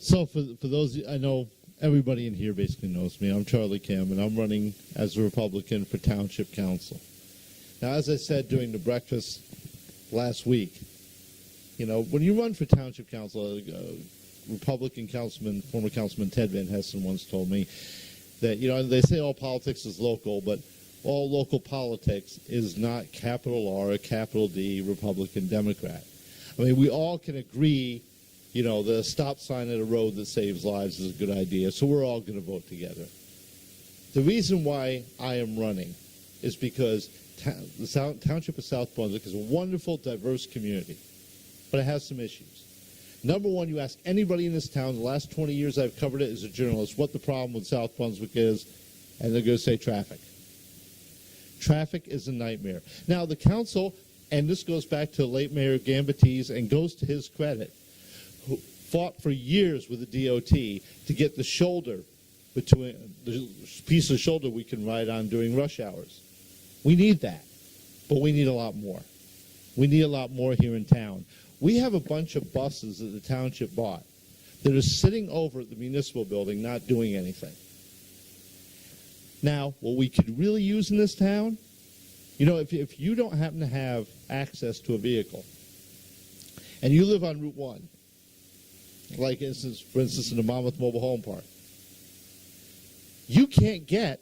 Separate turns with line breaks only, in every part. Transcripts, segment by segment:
So for those, I know everybody in here basically knows me. I'm Charlie Kim, and I'm running as a Republican for Township Council. Now, as I said during the breakfast last week, you know, when you run for Township Council, Republican councilman, former councilman Ted Van Hessen once told me that, you know, they say all politics is local, but all local politics is not capital R or capital D, Republican, Democrat. I mean, we all can agree, you know, the stop sign at a road that saves lives is a good idea, so we're all going to vote together. The reason why I am running is because the Township of South Brunswick is a wonderful, diverse community, but it has some issues. Number one, you ask anybody in this town, the last 20 years I've covered it as a journalist, what the problem with South Brunswick is, and they're going to say traffic. Traffic is a nightmare. Now, the council, and this goes back to late Mayor Gambatese, and goes to his credit, who fought for years with the DOT to get the shoulder between the piece of shoulder we can ride on during rush hours. We need that, but we need a lot more. We need a lot more here in town. We have a bunch of buses that the township bought that are sitting over at the municipal building not doing anything. Now, what we could really use in this town, you know, if you don't happen to have access to a vehicle and you live on Route 1, like for instance in the Monmouth Mobile Home Park, you can't get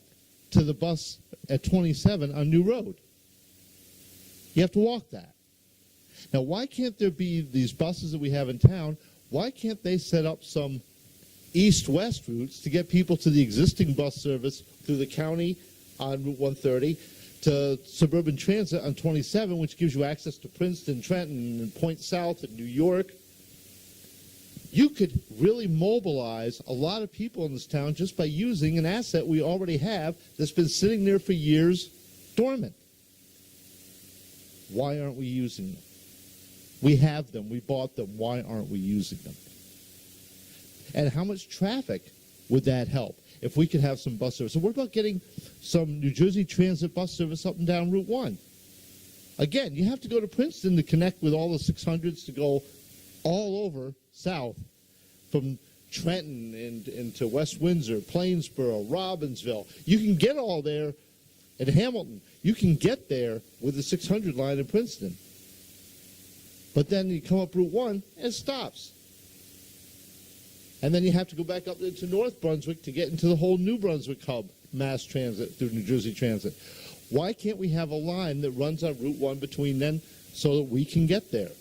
to the bus at 27 on New Road. You have to walk that. Now, why can't there be these buses that we have in town? Why can't they set up some east-west routes to get people to the existing bus service through the county on Route 130 to suburban transit on 27, which gives you access to Princeton, Trenton, and Point South and New York? You could really mobilize a lot of people in this town just by using an asset we already have that's been sitting there for years dormant. Why aren't we using them? We have them. We bought them. Why aren't we using them? And how much traffic would that help if we could have some bus service? So what about getting some New Jersey Transit bus service up and down Route 1? Again, you have to go to Princeton to connect with all the 600s to go all over south from Trenton and into West Windsor, Plainsboro, Robbinsville. You can get all there at Hamilton. You can get there with the 600 line in Princeton. But then you come up Route 1 and it stops. And then you have to go back up into North Brunswick to get into the whole New Brunswick hub, mass transit through New Jersey Transit. Why can't we have a line that runs on Route 1 between then so that we can get there?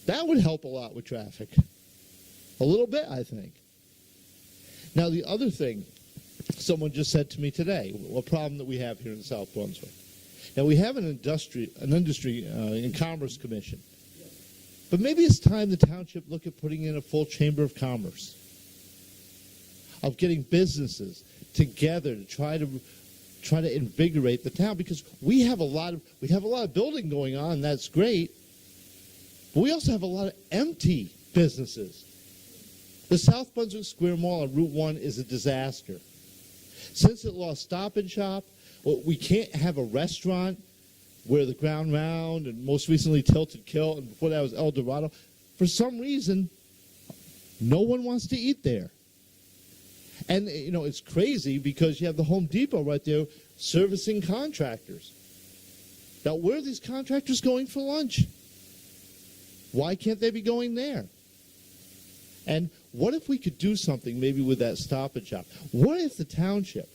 That would help a lot with traffic. A little bit, I think. Now, the other thing someone just said to me today, a problem that we have here in South Brunswick. Now, we have an industry and commerce commission. But maybe it's time the township look at putting in a full chamber of commerce, of getting businesses together to try to invigorate the town, because we have a lot of building going on. That's great, but we also have a lot of empty businesses. The South Brunswick Square Mall on Route 1 is a disaster. Since it lost Stop and Shop, we can't have a restaurant where the Ground Round and most recently Tilted Kilt, and before that was El Dorado. For some reason, no one wants to eat there. And, you know, it's crazy because you have the Home Depot right there servicing contractors. Now, where are these contractors going for lunch? Why can't they be going there? And what if we could do something maybe with that Stop and Shop? What if the township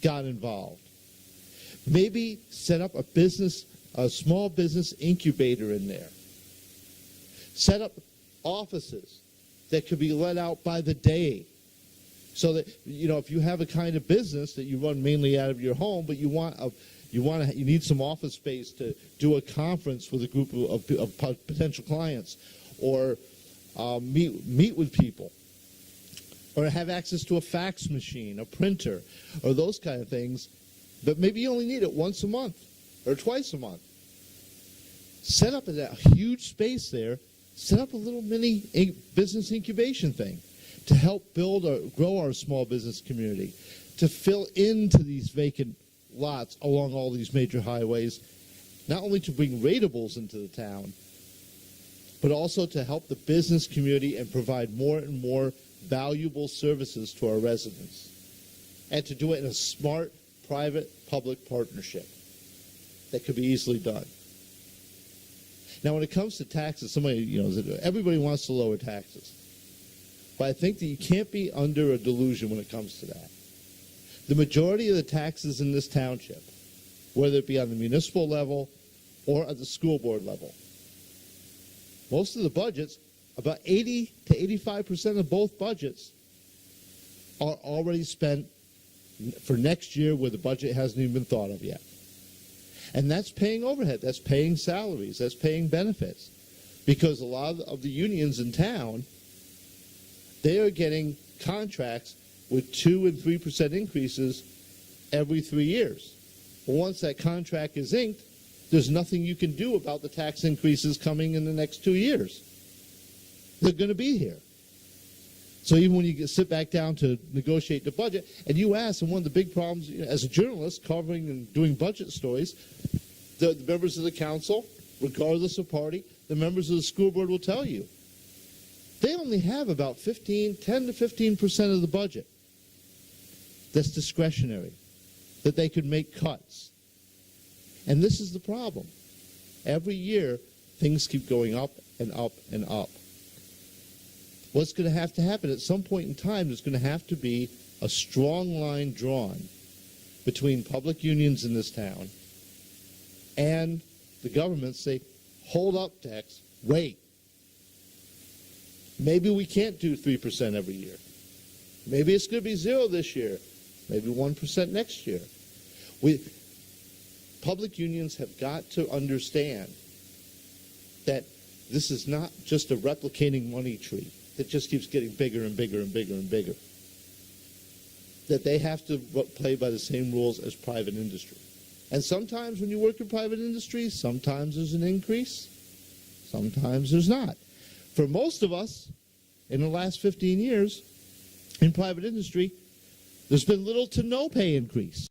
got involved? Maybe set up a small business incubator in there. Set up offices that could be let out by the day. So that, you know, if you have a kind of business that you run mainly out of your home, but you need some office space to do a conference with a group of potential clients, or meet with people, or have access to a fax machine, a printer, or those kind of things. But maybe you only need it once a month or twice a month. Set up a huge space there. Set up a little mini business incubation thing to help build or grow our small business community, to fill into these vacant lots along all these major highways, not only to bring ratables into the town, but also to help the business community and provide more and more valuable services to our residents, and to do it in a smart, private-public partnership that could be easily done. Now, when it comes to taxes, everybody wants to lower taxes. But I think that you can't be under a delusion when it comes to that. The majority of the taxes in this township, whether it be on the municipal level or at the school board level, most of the budgets, about 80 to 85% of both budgets, are already spent for next year where the budget hasn't even been thought of yet. And that's paying overhead, that's paying salaries, that's paying benefits. Because a lot of the unions in town, they are getting contracts with 2 and 3% increases every 3 years. But once that contract is inked, there's nothing you can do about the tax increases coming in the next 2 years. They're going to be here. So even when you sit back down to negotiate the budget, and you ask, and one of the big problems as a journalist covering and doing budget stories, the members of the council, regardless of party, the members of the school board will tell you, they only have about 10 to 15% of the budget that's discretionary, that they could make cuts. And this is the problem. Every year, things keep going up and up and up. What's going to happen at some point in time, there's going to have to be a strong line drawn between public unions in this town and the government. Say, hold up, Tex, wait. Maybe we can't do 3% every year. Maybe it's going to be 0 this year. Maybe 1% next year. Public unions have got to understand that this is not just a replicating money tree that just keeps getting bigger and bigger and bigger and bigger. That they have to play by the same rules as private industry. And sometimes when you work in private industry, sometimes there's an increase, sometimes there's not. For most of us, in the last 15 years, in private industry, there's been little to no pay increase.